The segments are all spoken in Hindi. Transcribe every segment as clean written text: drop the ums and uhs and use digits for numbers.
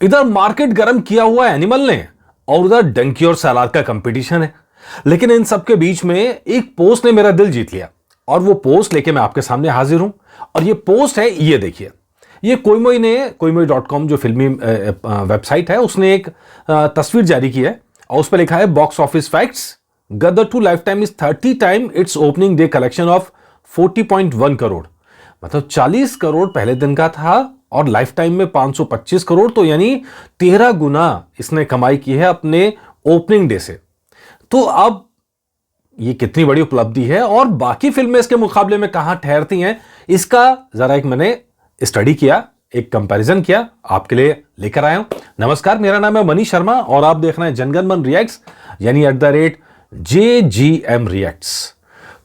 इधर मार्केट गर्म किया हुआ है एनिमल ने और उधर डंकी और सलार का कंपटीशन है। लेकिन इन सब के बीच में एक पोस्ट ने मेरा दिल जीत लिया और वो पोस्ट लेके मैं आपके सामने हाजिर हूं। और ये पोस्ट है, ये देखिए, ये कोईमोई.com जो फिल्मी वेबसाइट है, उसने एक तस्वीर जारी की है और उस पर लिखा है box office facts, Gadar 2 lifetime is 30 time its opening day collection of 40.1 crore. मतलब 40 करोड़ पहले दिन का था और लाइफ टाइम में 525 करोड़, तो यानी 13 गुना इसने कमाई की है अपने ओपनिंग डे से। तो अब ये कितनी बड़ी उपलब्धि है और बाकी फिल्में इसके मुकाबले में कहां ठहरती हैं, इसका जरा एक मैंने स्टडी किया, एक कंपैरिजन किया, आपके लिए लेकर आया हूं। नमस्कार, मेरा नाम है मनीष शर्मा और आप देख रहे हैं जनगण मन रिएक्ट्स, यानी @JGM रिएक्ट्स।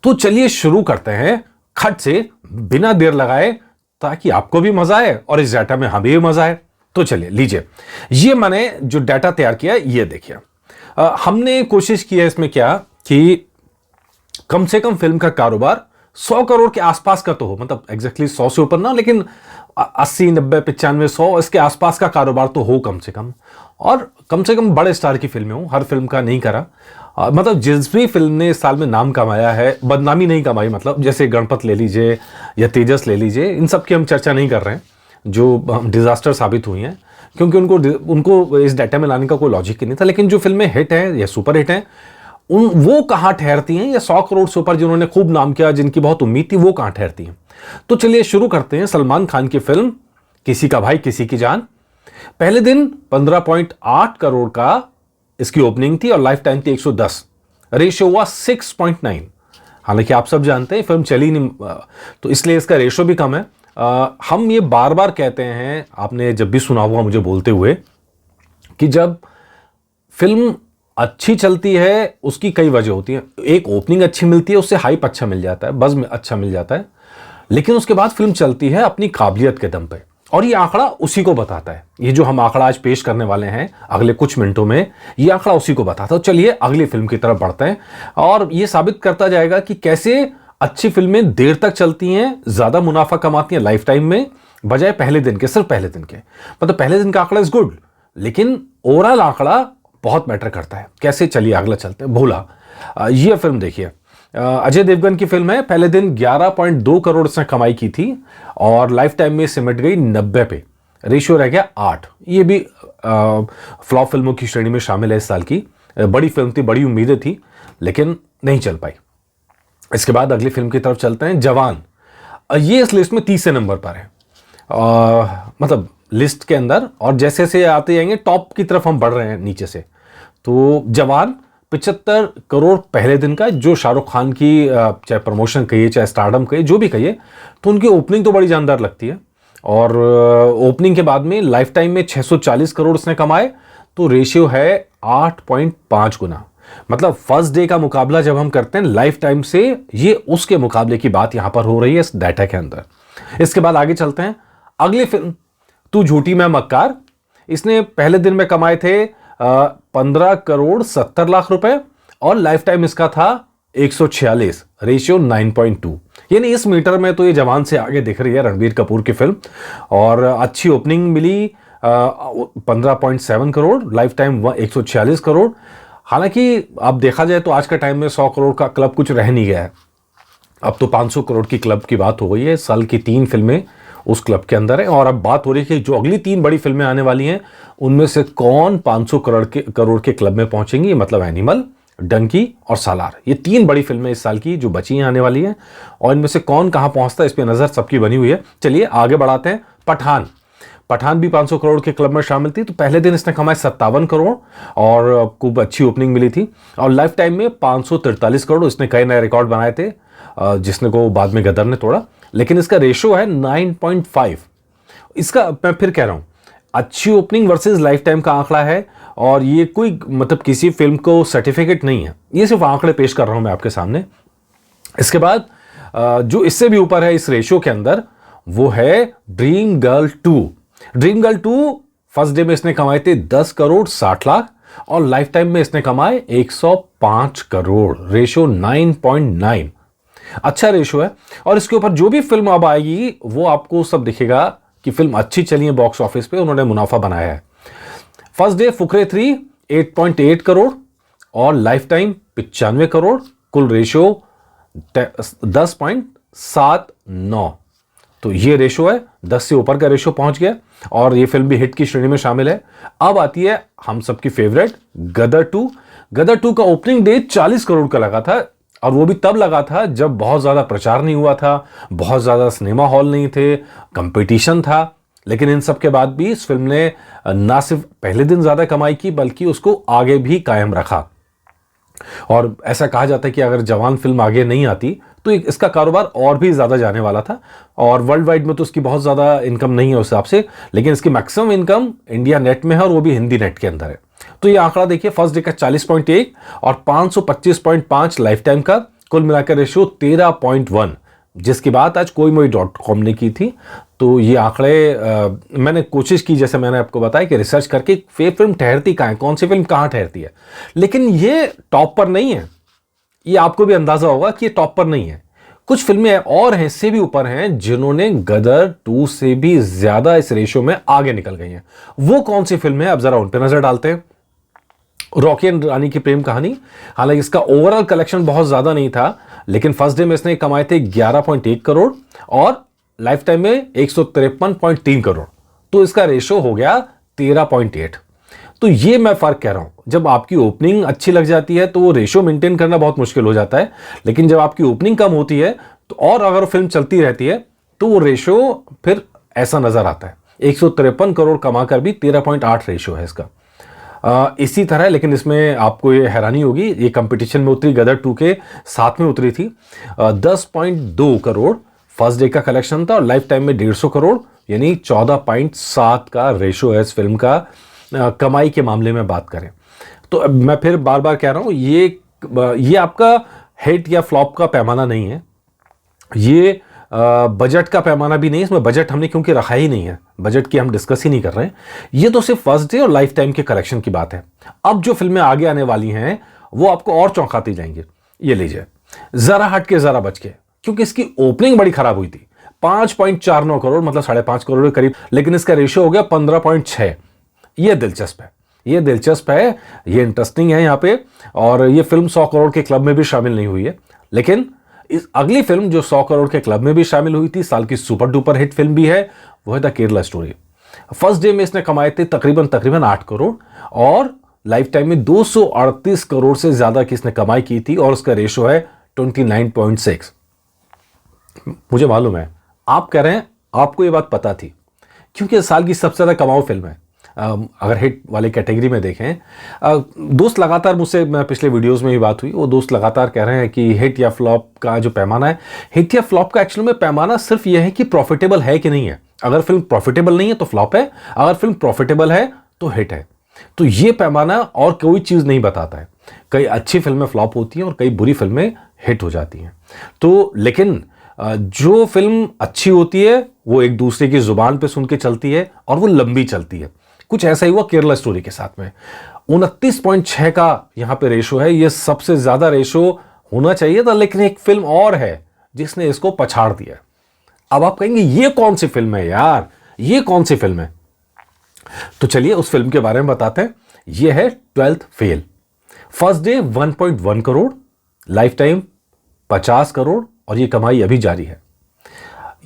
तो चलिए शुरू करते हैं खट से, बिना देर लगाए, ताकि आपको भी मजा आए और इस डाटा में हमें भी मजा आए। तो चलिए लीजिए, ये मैंने जो डाटा तैयार किया ये देखिए। हमने कोशिश की है इसमें क्या कि कम से कम फिल्म का कारोबार 100 करोड़ के आसपास का तो हो, मतलब एग्जैक्टली 100 से ऊपर ना, लेकिन 80, 90, 95, 100 इसके आसपास का कारोबार तो हो कम से कम। और कम से कम बड़े स्टार की फिल्में हो, हर फिल्म का नहीं करा। मतलब जिस भी फिल्म ने इस साल में नाम कमाया है, बदनामी नहीं कमाई, मतलब जैसे गणपत ले लीजिए या तेजस ले लीजिए, इन सब की हम चर्चा नहीं कर रहे हैं जो डिजास्टर साबित हुई हैं, क्योंकि उनको इस डाटा में लाने का कोई लॉजिक ही नहीं था। लेकिन जो फिल्में हिट हैं या सुपर हिट हैं, वो कहां ठहरती हैं, या 100 करोड़ से ऊपर जिन्होंने खूब नाम किया, जिनकी बहुत उम्मीद थी, वो कहां ठहरती हैं। तो चलिए शुरू करते हैं सलमान खान की फिल्म किसी का भाई किसी की जान। पहले दिन 15.8 करोड़ का इसकी ओपनिंग थी और लाइफ टाइम थी 110, रेशियो हुआ 6.9। हालांकि आप सब जानते हैं फिल्म चली नहीं, तो इसलिए इसका रेशियो भी कम है। हम ये बार बार कहते हैं, आपने जब भी सुना होगा मुझे बोलते हुए, कि जब फिल्म अच्छी चलती है उसकी कई वजह होती हैं। एक ओपनिंग अच्छी मिलती है, उससे हाइप अच्छा मिल जाता है, बज़ में अच्छा मिल जाता है, लेकिन उसके बाद फिल्म चलती है अपनी काबिलियत के दम पे, और ये आंकड़ा उसी को बताता है। ये जो हम आंकड़ा आज पेश करने वाले हैं अगले कुछ मिनटों में, ये आंकड़ा उसी को बताता है। तो चलिए अगली फिल्म की तरफ बढ़ते हैं और ये साबित करता जाएगा कि कैसे अच्छी फिल्में देर तक चलती हैं, ज्यादा मुनाफा कमाती हैं लाइफ टाइम में, बजाय पहले दिन के, सिर्फ पहले दिन के। मतलब पहले दिन का आंकड़ा इज गुड, लेकिन ओवरऑल आंकड़ा बहुत मैटर करता है। कैसे, चलिए अगला चलते हैं। भोला, ये फिल्म देखिए, अजय देवगन की फिल्म है। पहले दिन 11.2 करोड़ से कमाई की थी और लाइफ टाइम में सिमट गई 90 पे, रेशियो रह गया 8। ये भी फ्लॉप फिल्मों की श्रेणी में शामिल है इस साल की। बड़ी फिल्म थी, बड़ी उम्मीदें थी, लेकिन नहीं चल पाई। इसके बाद अगली फिल्म की तरफ चलते हैं, जवान। ये इस लिस्ट में 30 नंबर पर है, मतलब लिस्ट के अंदर, और जैसे जैसे आते जाएंगे टॉप की तरफ हम बढ़ रहे हैं नीचे से। तो जवान 75 करोड़ पहले दिन का, जो शाहरुख खान की चाहे प्रमोशन कहिए चाहे स्टारडम कहिए, जो भी कहिए, तो उनकी ओपनिंग तो बड़ी जानदार लगती है। और ओपनिंग के बाद में लाइफ टाइम में 640 करोड़ उसने कमाए, तो रेशियो है 8.5 गुना। मतलब फर्स्ट डे का मुकाबला जब हम करते हैं लाइफ टाइम से, ये उसके मुकाबले की बात यहां पर हो रही है इस डाटा के अंदर। इसके बाद आगे चलते हैं, अगली फिल्म तू झूठी मैं मक्कार। इसने पहले दिन में कमाए थे 15 करोड़ 70 लाख रुपए और लाइफ टाइम इसका था 146, रेशियो 9.2। यानी इस मीटर में तो ये जवान से आगे दिख रही है रणबीर कपूर की फिल्म। और अच्छी ओपनिंग मिली 15.7 करोड़, लाइफ टाइम 146 करोड़। हालांकि अब देखा जाए तो आज का टाइम में 100 करोड़ का क्लब कुछ रह नहीं गया है, अब तो 500 करोड़ की क्लब की बात हो गई है। साल की 3 फिल्में उस क्लब के अंदर है और अब बात हो रही है कि जो अगली 3 बड़ी फिल्में आने वाली हैं उनमें से कौन 500 करोड़ के क्लब में पहुंचेंगी। मतलब एनिमल, डंकी और सालार, ये 3 बड़ी फिल्में इस साल की जो बची हैं आने वाली हैं, और इनमें से कौन कहां पहुंचता है इस पर नजर सबकी बनी हुई है। चलिए आगे बढ़ाते हैं। पठान भी 500 करोड़ के क्लब में शामिल थी। तो पहले दिन इसने कमाए 57 करोड़ और खूब अच्छी ओपनिंग मिली थी, और लाइफ टाइम में 543 करोड़। इसने कई नए रिकॉर्ड बनाए थे, जिसने को बाद में गदर ने तोड़ा, लेकिन इसका रेशियो है 9.5। इसका मैं फिर कह रहा हूं, अच्छी ओपनिंग वर्सेस लाइफ टाइम का आंकड़ा है, और ये कोई मतलब किसी फिल्म को सर्टिफिकेट नहीं है, ये सिर्फ आंकड़े पेश कर रहा हूं मैं आपके सामने। इसके बाद जो इससे भी ऊपर है इस रेशियो के अंदर, वो है ड्रीम गर्ल 2। फर्स्ट डे में इसने कमाए थे 10 करोड़ 60 लाख और लाइफ टाइम में इसने कमाए 105 करोड़, रेशियो 9.9। अच्छा रेशियो है। और इसके ऊपर जो भी फिल्म अब आएगी वो आपको सब दिखेगा कि फिल्म अच्छी चली है बॉक्स ऑफिस पे, उन्होंने मुनाफा बनाया है। फर्स्ट डे फुकरे 3 8.8 करोड़ और लाइफ टाइम 95 करोड़, कुल रेशियो 10.79। तो ये रेशो है, 10 से ऊपर का रेशो पहुंच गया और ये फिल्म भी हिट की श्रेणी में शामिल है। अब आती है हम सबकी फेवरेट गदर 2। गदर 2 का ओपनिंग डे 40 करोड़ का लगा था और वो भी तब लगा था जब बहुत ज्यादा प्रचार नहीं हुआ था, बहुत ज्यादा सिनेमा हॉल नहीं थे, कंपटीशन था। लेकिन इन सब के बाद भी इस फिल्म ने ना सिर्फ पहले दिन ज्यादा कमाई की बल्कि उसको आगे भी कायम रखा। और ऐसा कहा जाता है कि अगर जवान फिल्म आगे नहीं आती तो इसका कारोबार और भी ज्यादा जाने वाला था। और वर्ल्ड वाइड में तो उसकी बहुत ज्यादा इनकम नहीं है उस हिसाब से, लेकिन इसकी मैक्सिमम इनकम इंडिया नेट में है और वो भी हिंदी नेट के अंदर है। तो ये आंकड़ा देखिए, फर्स्ट डे का 40.1 और 525.5 लाइफ टाइम का, कुल मिलाकर रेशियो 13.1, जिसकी बात आज koimoi.com ने की थी। तो ये आंकड़े मैंने कोशिश की, जैसे मैंने आपको बताया कि रिसर्च करके फिल्म ठहरती कहाँ है, कौन सी फिल्म कहाँ ठहरती है। लेकिन ये टॉप पर नहीं है, ये आपको भी अंदाजा होगा कि ये टॉप पर नहीं है। कुछ फिल्में और हैं, इससे भी ऊपर हैं, जिन्होंने गदर 2 से भी ज्यादा इस रेशियो में आगे निकल गई हैं। वो कौन सी फिल्म है, अब जरा उन पर नजर डालते हैं। रॉकी एंड रानी की प्रेम कहानी, हालांकि इसका ओवरऑल कलेक्शन बहुत ज्यादा नहीं था, लेकिन फर्स्ट डे में इसने कमाए थे 11.1 करोड़ और लाइफ टाइम में 153.3 करोड़। तो इसका रेशो हो गया 13.8। तो ये मैं फर्क कह रहा हूं, जब आपकी ओपनिंग अच्छी लग जाती है तो वो रेशो मेंटेन करना बहुत मुश्किल हो जाता है, लेकिन जब आपकी ओपनिंग कम होती है तो और अगर फिल्म चलती रहती है तो वो रेशो फिर ऐसा नजर आता है। 153 करोड़ कमाकर भी 13.8 रेशो है इसका। इसी तरह, लेकिन इसमें आपको ये हैरानी होगी, ये कंपटीशन में उतरी गदर 2 के साथ में उतरी थी। 10.2 करोड़ फर्स्ट डे का कलेक्शन था और लाइफ टाइम में 150 करोड़, यानी 14.7 का रेशो है इस फिल्म का कमाई के मामले में बात करें तो। अब मैं फिर बार बार कह रहा हूं, ये आपका हिट या फ्लॉप का पैमाना नहीं है, ये बजट का पैमाना भी नहीं है। इसमें बजट हमने क्योंकि रखा ही नहीं है, बजट की हम डिस्कस ही नहीं कर रहे हैं। ये तो सिर्फ फर्स्ट डे और लाइफ टाइम के कलेक्शन की बात है। अब जो फिल्में आगे आने वाली हैं वो आपको और चौंकाती जाएंगी। ये लीजिए, जरा हट के जरा बच के, क्योंकि इसकी ओपनिंग बड़ी खराब हुई थी, 5.49 करोड़, मतलब 5.5 करोड़ के करीब, लेकिन इसका रेशियो हो गया 15.6। ये दिलचस्प है, ये दिलचस्प है, ये इंटरेस्टिंग है यहाँ पे। और ये फिल्म 100 करोड़ के क्लब में भी शामिल नहीं हुई है, लेकिन इस अगली फिल्म जो 100 करोड़ के क्लब में भी शामिल हुई थी, साल की सुपर डुपर हिट फिल्म भी है, वो है the Kerala story. First day में इसने कमाए थे तकरीबन 8 करोड़ और लाइफ टाइम में 238 करोड़ से ज्यादा की इसने कमाई की थी और उसका रेशो है 29.6। मुझे मालूम है आप कह रहे हैं आपको ये बात पता थी, क्योंकि साल की सबसे ज्यादा कमाऊ फिल्म है। अगर हिट वाले कैटेगरी में देखें, दोस्त लगातार मुझसे, मैं पिछले वीडियोस में भी बात हुई, वो दोस्त लगातार कह रहे हैं कि हिट या फ्लॉप का जो पैमाना है, हिट या फ्लॉप का एक्चुअल में पैमाना सिर्फ यह है कि प्रॉफिटेबल है कि नहीं है। अगर फिल्म प्रॉफिटेबल नहीं है तो फ्लॉप है, अगर फिल्म प्रॉफिटेबल है तो हिट है। तो ये पैमाना और कोई चीज नहीं बताता है। कई अच्छी फिल्में फ्लॉप होती हैं और कई बुरी फिल्में हिट हो जाती हैं। तो लेकिन जो फिल्म अच्छी होती है वो एक दूसरे की जुबान पे सुन के चलती है और वो लंबी चलती है। कुछ ऐसा ही हुआ केरला स्टोरी के साथ में। 29.6 का यहां पे रेशो है, ये सबसे ज्यादा रेशो होना चाहिए था, लेकिन एक फिल्म और है जिसने इसको पछाड़ दिया। अब आप कहेंगे ये कौन सी फिल्म है यार, ये कौन सी फिल्म है? तो चलिए उस फिल्म के बारे में बताते हैं। ये है 12th fail. First day 1.1 crore, life time 50 crore और ये कमाई अभी जारी है।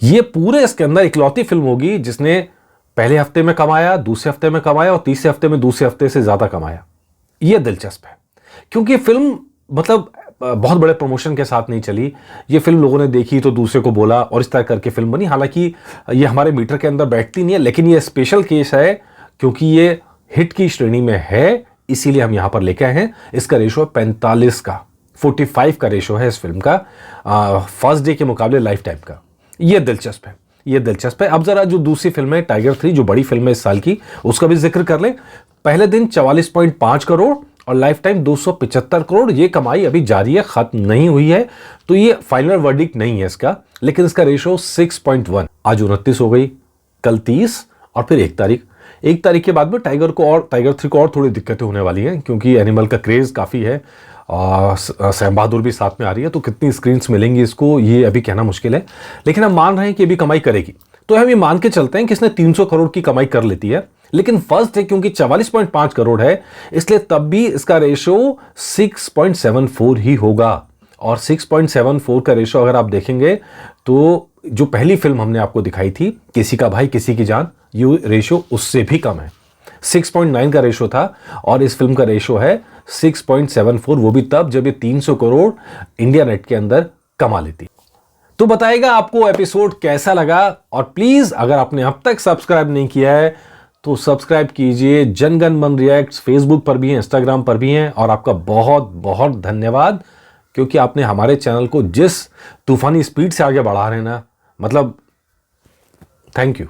ये पूरे इसके अंदर इकलौती फिल्म होगी जिसने पहले हफ्ते में कमाया, दूसरे हफ्ते में कमाया और तीसरे हफ्ते में दूसरे हफ्ते से ज्यादा कमाया। यह दिलचस्प है क्योंकि फिल्म मतलब बहुत बड़े प्रमोशन के साथ नहीं चली। ये फिल्म लोगों ने देखी तो दूसरे को बोला और इस तरह करके फिल्म बनी। हालांकि ये हमारे मीटर के अंदर बैठती नहीं है, लेकिन ये स्पेशल केस है क्योंकि ये हिट की श्रेणी में है, इसीलिए हम यहां पर लेके आए हैं। इसका रेशो है 45 का, 45 का रेशो है इस फिल्म का फर्स्ट डे के मुकाबले लाइफ टाइम का। यह दिलचस्प है, ये दिलचस्प है। अब जरा जो दूसरी फिल्म है टाइगर 3, जो बड़ी फिल्म है इस साल की, उसका भी जिक्र कर लें। पहले दिन 44.5 करोड़ और लाइफ टाइम 275 करोड़। ये कमाई अभी जारी है, खत्म नहीं हुई है, तो ये फाइनल वर्डिक्ट नहीं है इसका, लेकिन इसका रेशो 6.1। आज 29 हो गई, कल 30 और फिर 1 तारीख के बाद में टाइगर 3 को और थोड़ी दिक्कतें होने वाली हैं, क्योंकि एनिमल का क्रेज काफी है। सैम बहादुर भी साथ में आ रही है, तो कितनी स्क्रीन्स मिलेंगी इसको ये अभी कहना मुश्किल है, लेकिन हम मान रहे हैं कि अभी कमाई करेगी। तो हम ये मान के चलते हैं कि इसने 300 करोड़ की कमाई कर लेती है, लेकिन फर्स्ट है क्योंकि 44.5 करोड़ है, इसलिए तब भी इसका रेशो 6.74 ही होगा। और 6.74 का रेशो अगर आप देखेंगे तो जो पहली फिल्म हमने आपको दिखाई थी, किसी का भाई किसी की जान, ये रेशो उससे भी कम है। 6.9 का रेशो था और इस फिल्म का रेशो है 6.74, वो भी तब जब ये 300 करोड़ इंडिया नेट के अंदर कमा लेती। तो बताइएगा आपको एपिसोड कैसा लगा, और प्लीज अगर आपने अब तक सब्सक्राइब नहीं किया है तो सब्सक्राइब कीजिए। जनगण मन रिएक्ट्स फेसबुक पर भी हैं, इंस्टाग्राम पर भी हैं, और आपका बहुत बहुत धन्यवाद क्योंकि आपने हमारे चैनल को जिस तूफानी स्पीड से आगे बढ़ा रहे हैं ना, मतलब थैंक यू।